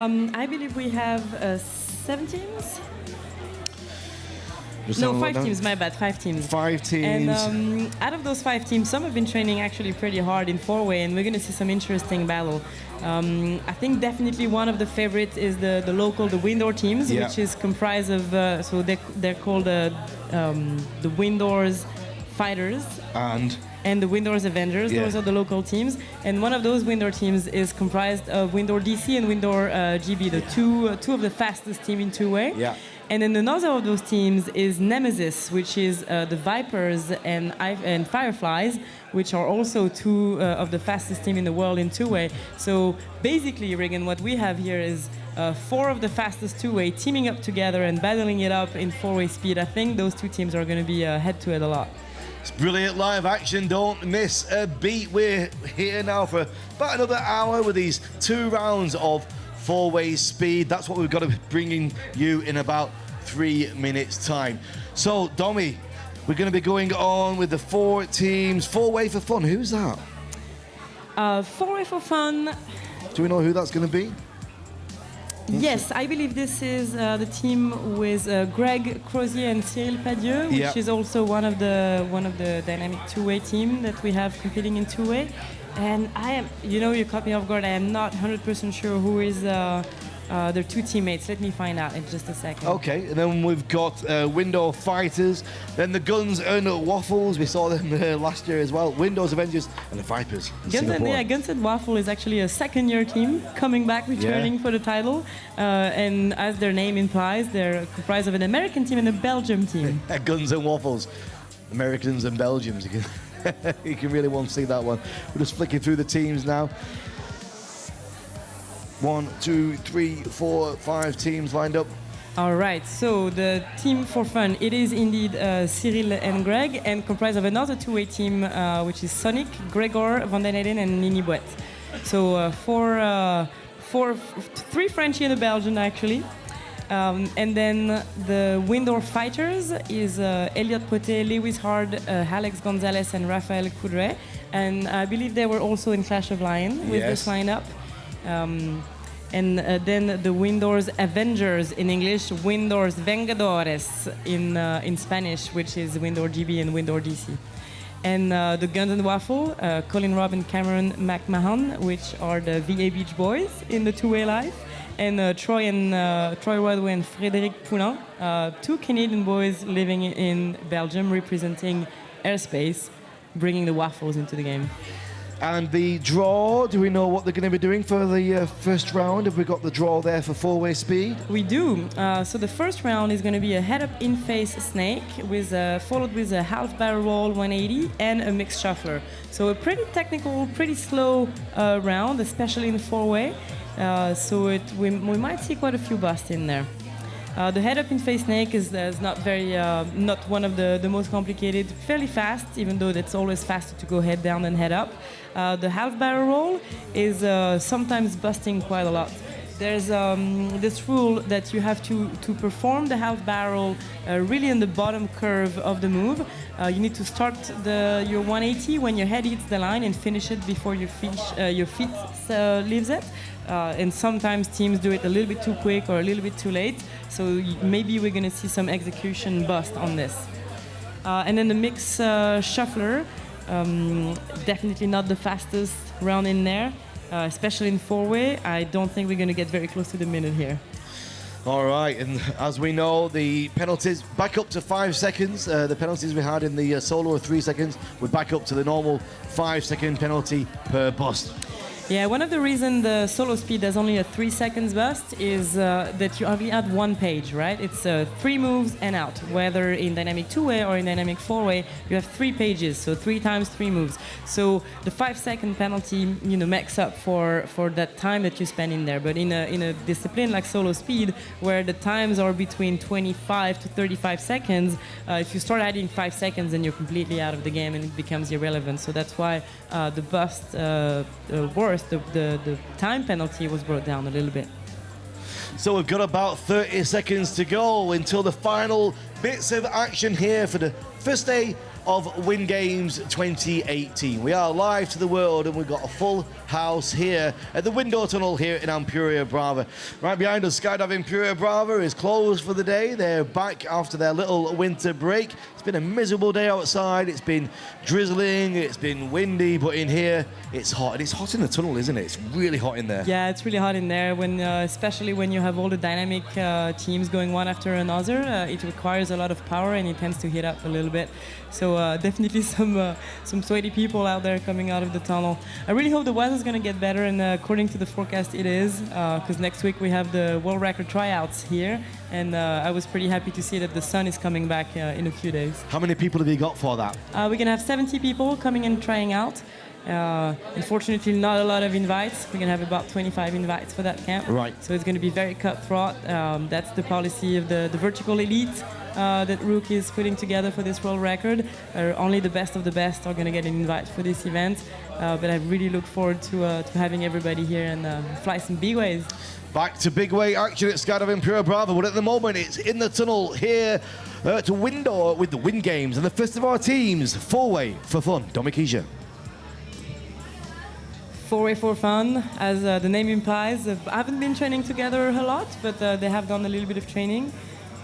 I believe we have 7 teams. Just No, have a look 5 now. teams, my bad, 5 teams. 5 teams. And out of those 5 teams, some have been training actually pretty hard in four-way, and we're going to see some interesting battle. I think definitely one of the favorites is the local, the Windor teams, Yeah. which is comprised of, so they're called the Windors Fighters and the Windors Avengers. Yeah. Those are the local teams, and one of those Windor teams is comprised of Windor DC and Windor GB, the two of the fastest team in two-way. Yeah. And then another of those teams is Nemesis, which is the Vipers and Fireflies, which are also two of the fastest team in the world in two-way. So basically, Regan, what we have here is 4 of the fastest two-way teaming up together and battling it up in four-way speed. I think those two teams are going to be head-to-head a lot. It's brilliant live action, don't miss a beat. We're here now for about another hour with these 2 rounds of four-way speed. That's what we've got to be bringing you in about 3 minutes time. So Domi, we're going to be going on with the 4 teams. Four-way for fun, who's that? Four-way for fun. Do we know who that's going to be? Yes, I believe this is the team with Greg Crozier and Cyril Padieu, which Yeah. is also one of the dynamic two-way team that we have competing in two-way. And I am, you caught me off guard. I am not 100% sure who is their 2 teammates. Let me find out in just a second. Okay, and then we've got Windor Fighters, then the Guns and Waffles. We saw them last year as well. Windows Avengers and the Vipers. in Singapore. Guns and Waffle is actually a second-year team coming back, returning for the title. And as their name implies, they're comprised of an American team and a Belgium team. Guns and Waffles, Americans and Belgians. You can, you can really want to see that one. We're just flicking through the teams now. 1, 2, 3, 4, 5 teams lined up. All right, so the team for fun, it is indeed Cyril and Greg, and comprised of another two-way team, which is Sonic, Gregor, Van den Eyden, and Nini Boet. So 3 Frenchie and a Belgian, actually. And then the Windor Fighters is Elliot Poté, Lewis Hard, Alex Gonzalez, and Rafael Coudray. And I believe they were also in Clash of Lion with this lineup. And then the Windors Avengers in English, Windors Vengadores in Spanish, which is Windor GB and Windor DC. And the Guns and Waffle, Colin Robb and Cameron McMahon, which are the VA Beach Boys in the two-way life. And Troy Rodway and Frédéric Poulin, 2 Canadian boys living in Belgium, representing airspace, bringing the Waffles into the game. And the draw, do we know what they're going to be doing for the first round? Have we got the draw there for four-way speed? We do. So the first round is going to be a head-up in-face snake, with followed with a half barrel roll 180 and a mixed shuffler. So a pretty technical, pretty slow round, especially in the four-way. So we might see quite a few busts in there. The head-up in-face snake is not one of the most complicated. Fairly fast, even though it's always faster to go head down than head up. The half barrel roll is sometimes busting quite a lot. There's this rule that you have to perform the half barrel really in the bottom curve of the move. You need to start your 180 when your head hits the line and finish it before your feet leaves it. And sometimes teams do it a little bit too quick or a little bit too late. So maybe we're going to see some execution bust on this. And then the mix shuffler, definitely not the fastest round in there. Especially in four-way, I don't think we're going to get very close to the minute here. All right, and as we know, the penalties back up to 5 seconds. The penalties we had in the solo are 3 seconds. We're back up to the normal 5-second penalty per bust. Yeah, one of the reasons the solo speed has only a 3 seconds bust is that you only add 1 page, right? It's 3 moves and out. Whether in dynamic two-way or in dynamic four-way, you have 3 pages, so 3 times 3 moves. So the 5-second penalty, makes up for that time that you spend in there. But in a discipline like solo speed, where the times are between 25 to 35 seconds, if you start adding 5 seconds, then you're completely out of the game and it becomes irrelevant. So that's why the bust works. The time penalty was brought down a little bit. So we've got about 30 seconds to go until the final bits of action here for the first day of Win Games 2018. We are live to the world and we've got a full house here at the window tunnel here in Ampuriya Brava. Right behind us, Skydive Ampuriya Brava is closed for the day. They're back after their little winter break. It's been a miserable day outside. It's been drizzling, it's been windy, but in here it's hot. And it's hot in the tunnel, isn't it? It's really hot in there. Yeah, it's really hot in there, when, especially when you have all the dynamic teams going one after another. It requires a lot of power and it tends to heat up a little bit. So definitely some sweaty people out there coming out of the tunnel. I really hope the weather's going to get better, and according to the forecast it is, because next week we have the world record tryouts here, and I was pretty happy to see that the sun is coming back in a few days. How many people have you got for that? We're going to have 70 people coming and trying out. Unfortunately, not a lot of invites. We're going to have about 25 invites for that camp. Right. So it's going to be very cutthroat. That's the policy of the vertical elite that Rook is putting together for this world record. Only the best of the best are going to get an invite for this event. But I really look forward to having everybody here and fly some big waves. Back to big way action at Skydive Ampuriya Brava, but at the moment it's in the tunnel here to Windor with the Win Games and the first of our teams, four-way for fun. Domi Kija. Four-way for fun, as the name implies. I haven't been training together a lot, but they have done a little bit of training.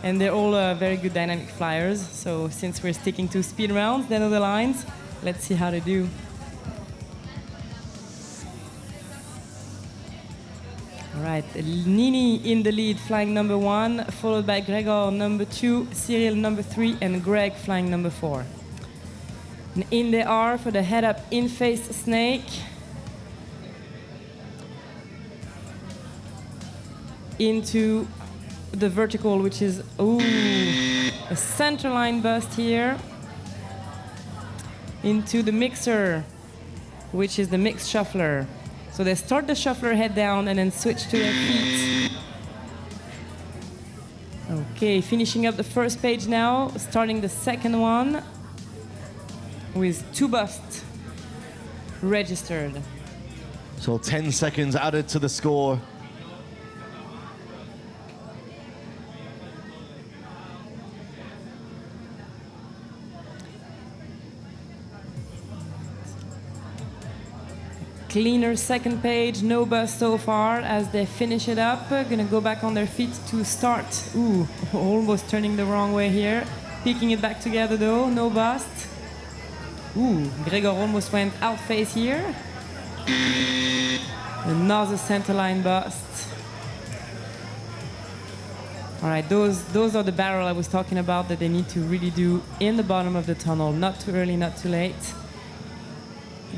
And they're all very good dynamic flyers. So since we're sticking to speed rounds, then of the lines, let's see how they do. All right, Nini in the lead, flying number 1, followed by Gregor number 2, Cyril number 3, and Greg flying number 4. And in they are for the head-up in-face snake. Into the vertical, which is a center line bust here. Into the mixer, which is the mixed shuffler. So they start the shuffler head down and then switch to their feet. Okay, finishing up the first page now, starting the second one with 2 busts registered. So 10 seconds added to the score. Cleaner second page, no bust so far as they finish it up. Gonna go back on their feet to start. Ooh, almost turning the wrong way here. Picking it back together though, no bust. Ooh, Gregor almost went out face here. Another center line bust. All right, those are the barrel I was talking about that they need to really do in the bottom of the tunnel. Not too early, not too late.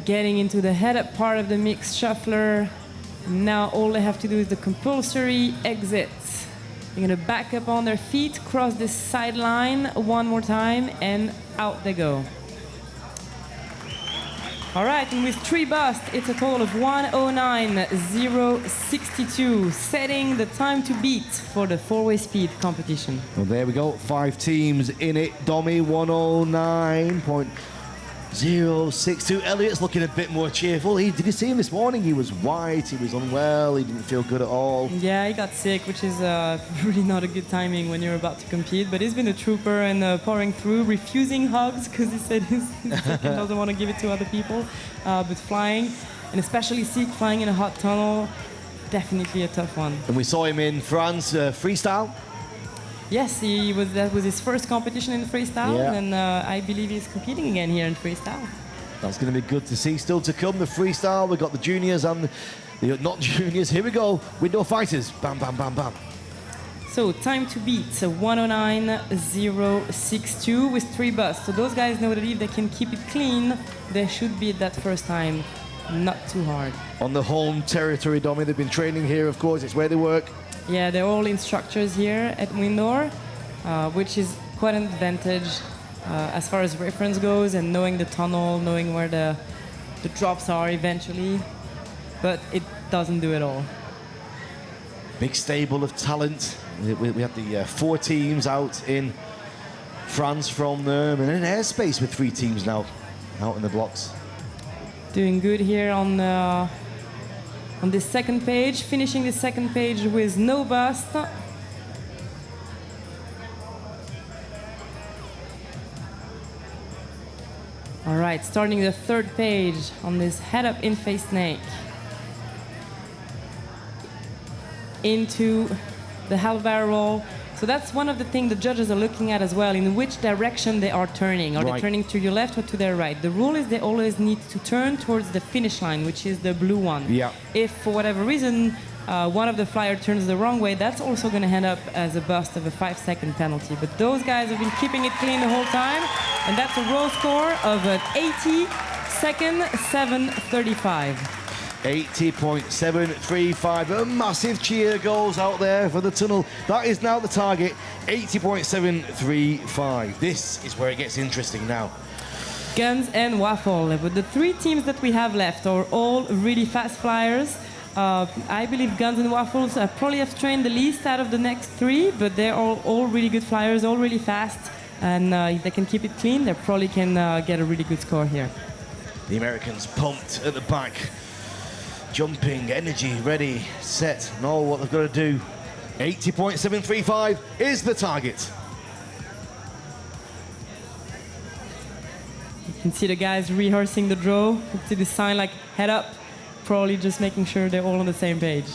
Getting into the head-up part of the mixed shuffler. Now all they have to do is the compulsory exit. They're gonna back up on their feet, cross this sideline one more time, and out they go. All right, and with 3 busts, it's a total of 109.062, setting the time to beat for the 4-way speed competition. Well, there we go, 5 teams in it. Domi 109.062. Elliot's looking a bit more cheerful. Did you see him this morning? He was white, he was unwell, he didn't feel good at all. Yeah, he got sick, which is really not a good timing when you're about to compete. But he's been a trooper and pouring through, refusing hugs because he said he's sick and doesn't want to give it to other people. But flying, and especially Seek flying in a hot tunnel, definitely a tough one. And we saw him in France, freestyle. Yes, that was his first competition in freestyle, Yeah. and I believe he's competing again here in freestyle. That's going to be good to see. Still to come, the freestyle. We've got the juniors and the not juniors. Here we go. Window fighters. Bam, bam, bam, bam. So time to beat 109.062 with 3 busts. So those guys know that if they can keep it clean, they should beat that first time. Not too hard. On the home territory, Domi. They've been training here, of course. It's where they work. Yeah, they're all instructors here at Windor, which is quite an advantage as far as reference goes and knowing the tunnel, knowing where the drops are eventually. But it doesn't do it all. Big stable of talent. We had the 4 teams out in France from them, and in airspace with 3 teams now out in the blocks. Doing good here on this second page, finishing the second page with no bust. All right, starting the third page on this head-up in-face snake. Into the half barrel roll. So that's one of the things the judges are looking at as well, in which direction they are turning. Are they turning to your left or to their right? The rule is they always need to turn towards the finish line, which is the blue one. Yeah. If for whatever reason one of the flyer turns the wrong way, that's also going to end up as a bust of a 5-second penalty. But those guys have been keeping it clean the whole time, and that's a roll score of an 80 second 7:35. 80.735. A massive cheer goes out there for the tunnel. That is now the target, 80.735. This is where it gets interesting now. Guns and Waffle. But the three teams that we have left are all really fast flyers. I believe Guns and Waffles probably have trained the least out of the next three, but they're all really good flyers, all really fast. And if they can keep it clean, they probably can get a really good score here. The Americans pumped at the back. Jumping, energy, ready, set, know what they've got to do. 80.735 is the target. You can see the guys rehearsing the draw. You can see the sign like head up, probably just making sure they're all on the same page.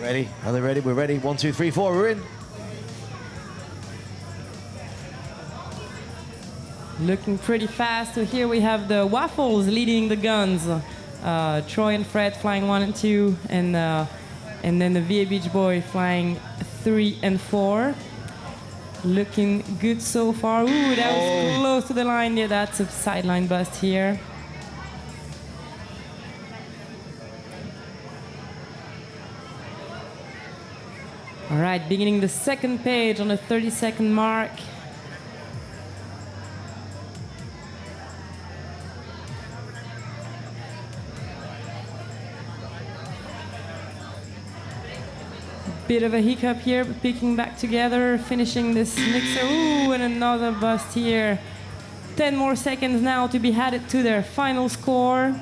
Ready? Are they ready? We're ready. 1, 2, 3, 4, we're in. Looking pretty fast. So here we have the Waffles leading the Guns. Troy and Fred flying 1 and 2, and then the VA Beach Boy flying 3 and 4. Looking good so far. Ooh, that was close to the line. Yeah, that's a sideline bust here. All right, beginning the second page on the 30-second mark. Bit of a hiccup here, but picking back together, finishing this mixer. Ooh, and another bust here. 10 more seconds now to be added to their final score.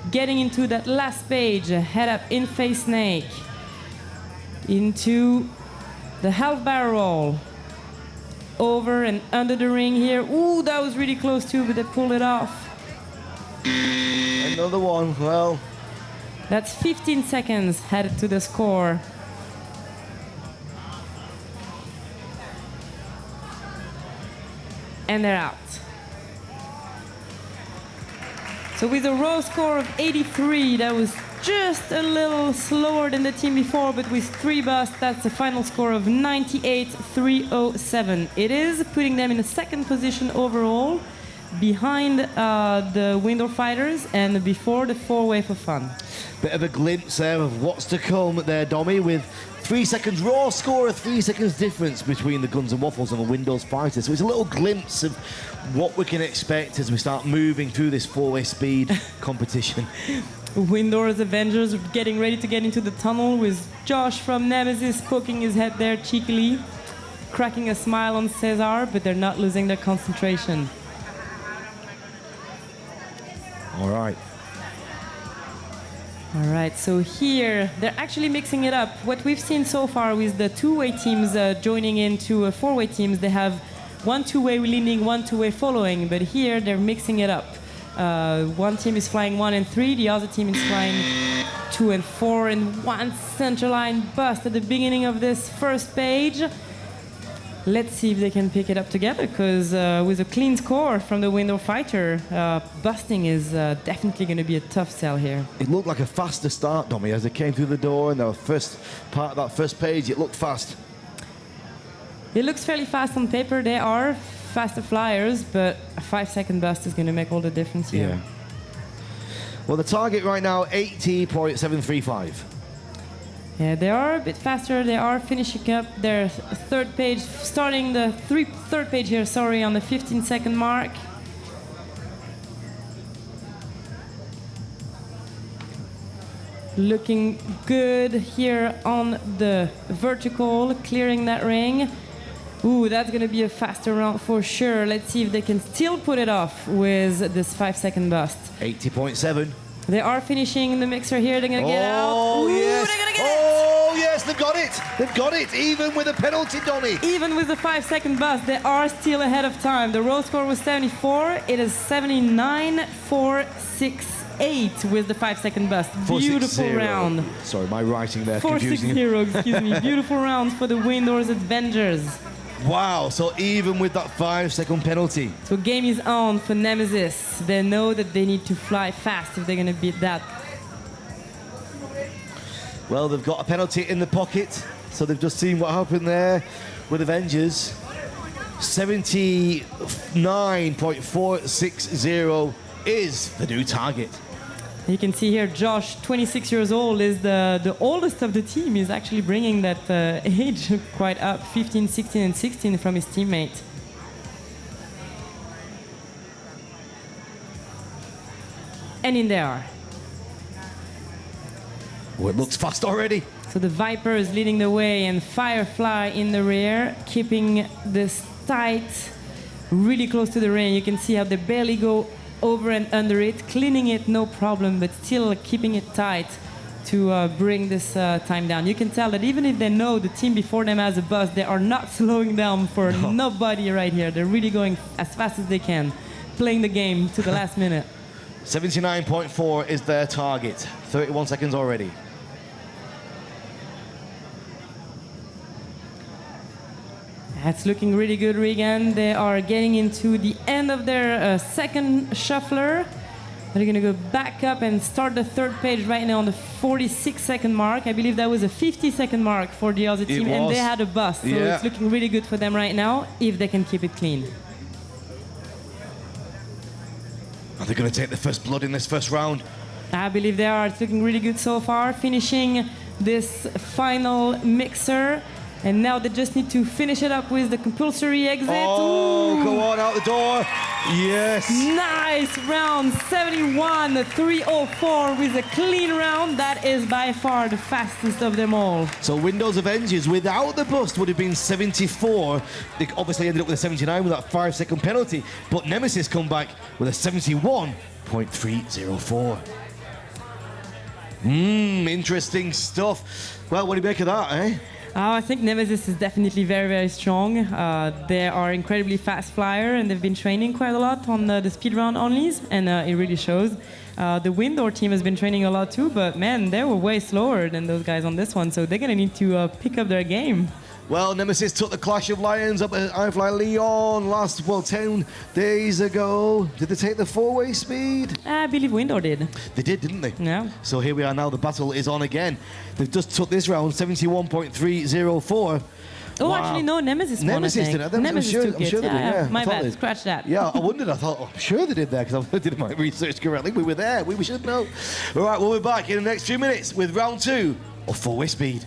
Getting into that last page, head up in-face snake. Into the half barrel roll. Over and under the ring here. Ooh, that was really close too, but they pulled it off. Another one, well. That's 15 seconds added to the score. And they're out. So with a raw score of 83, that was just a little slower than the team before, but with 3 busts, that's a final score of 98.307. It is putting them in the second position overall, behind the Window Fighters and before the 4-way for fun. Bit of a glimpse there of what's to come there, Dommy, with 3 seconds raw score, a 3 seconds difference between the Guns and Waffles and the Windows Fighters. So it's a little glimpse of what we can expect as we start moving through this 4-way speed competition. Window's Avengers getting ready to get into the tunnel with Josh from Nemesis poking his head there cheekily, cracking a smile on Cesar, but they're not losing their concentration. All right. All right, so here they're actually mixing it up. What we've seen so far with the 2-way teams joining into 4-way teams, they have 1 2-way leading, 1 2-way following, but here they're mixing it up. One team is flying 1 and 3, the other team is flying 2 and 4, and 1 center line bust at the beginning of this first page. Let's see if they can pick it up together, because with a clean score from the Window Fighter, busting is definitely going to be a tough sell here. It looked like a faster start, Dommy, as they came through the door, and the first part of that first page, it looked fast. It looks fairly fast on paper. They are faster flyers, but a 5-second bust is going to make all the difference here. Yeah. Well, the target right now, 80.735. Yeah, they are a bit faster. They are finishing up their third page, starting the third page here, sorry, on the 15-second mark. Looking good here on the vertical, clearing that ring. Ooh, that's going to be a faster round for sure. Let's see if they can still put it off with this 5-second bust. 80.7. They are finishing the mixer here. They're going to get out. Oh, Ooh, yes. they're going to get oh, yes, the got it. They've got it, even with a penalty, Donny. Even with the 5-second bust, they are still ahead of time. The roll score was 74. It is 79.468 with the 5-second bust. Beautiful 4-6-0. round. Sorry, my writing there confusing. 4-6-0, excuse me. Beautiful round for the Windhorse Avengers. Wow, so even with that 5-second penalty. So game is on for Nemesis. They know that they need to fly fast if they're going to beat that. Well, they've got a penalty in the pocket, so they've just seen what happened there with Avengers. 79.460 is the new target. You can see here Josh, 26 years old, is the oldest of the team. He's actually bringing that age quite up, 15, 16, and 16 from his teammate. And in there. Oh, it looks fast already. So the Viper is leading the way and Firefly in the rear, keeping this tight, really close to the ring. You can see how they barely go over and under it, cleaning it no problem, but still keeping it tight to bring this time down. You can tell that even if they know the team before them has a bus, they are not slowing down for nobody right here. They're really going as fast as they can, playing the game to the last minute. 79.4 is their target. 31 seconds already. That's looking really good, Regan. They are getting into the end of their second shuffler. They're going to go back up and start the third page right now on the 46-second mark. I believe that was a 50-second mark for the other team, and they had a bust. So it's looking really good for them right now, if they can keep it clean. Are they going to take the first blood in this first round? I believe they are. It's looking really good so far, finishing this final mixer. And now they just need to finish it up with the compulsory exit. Oh, Ooh. go on, out the door. Yes. Nice round, 71.304 with a clean round. That is by far the fastest of them all. So Windows Avengers without the bust would have been 74. They obviously ended up with a 79 with that 5-second penalty. But Nemesis come back with a 71.304. Interesting stuff. Well, what do you make of that, eh? I think Nemesis is definitely very, very strong. They are incredibly fast flyer, and they've been training quite a lot on the speed round onlys, and it really shows. The Windhorse team has been training a lot too, but man, they were way slower than those guys on this one, so they're gonna need to pick up their game. Well, Nemesis took the Clash of Lions up at iFly Lyon last, 10 days ago. Did they take the 4-way speed? I believe Windhorse did. They did, didn't they? Yeah. So here we are now, the battle is on again. They've just took this round, 71.304. Oh, Wow. actually, no, Nemesis won, Nemesis I think. did. Nemesis took I'm it. sure they did, yeah. My I thought bad, they- scratch that. Yeah, I wondered. I thought, I'm sure they did that because I did my research correctly. We were there. We should know. All right, we'll be back in the next few minutes with round 2 of 4-way speed.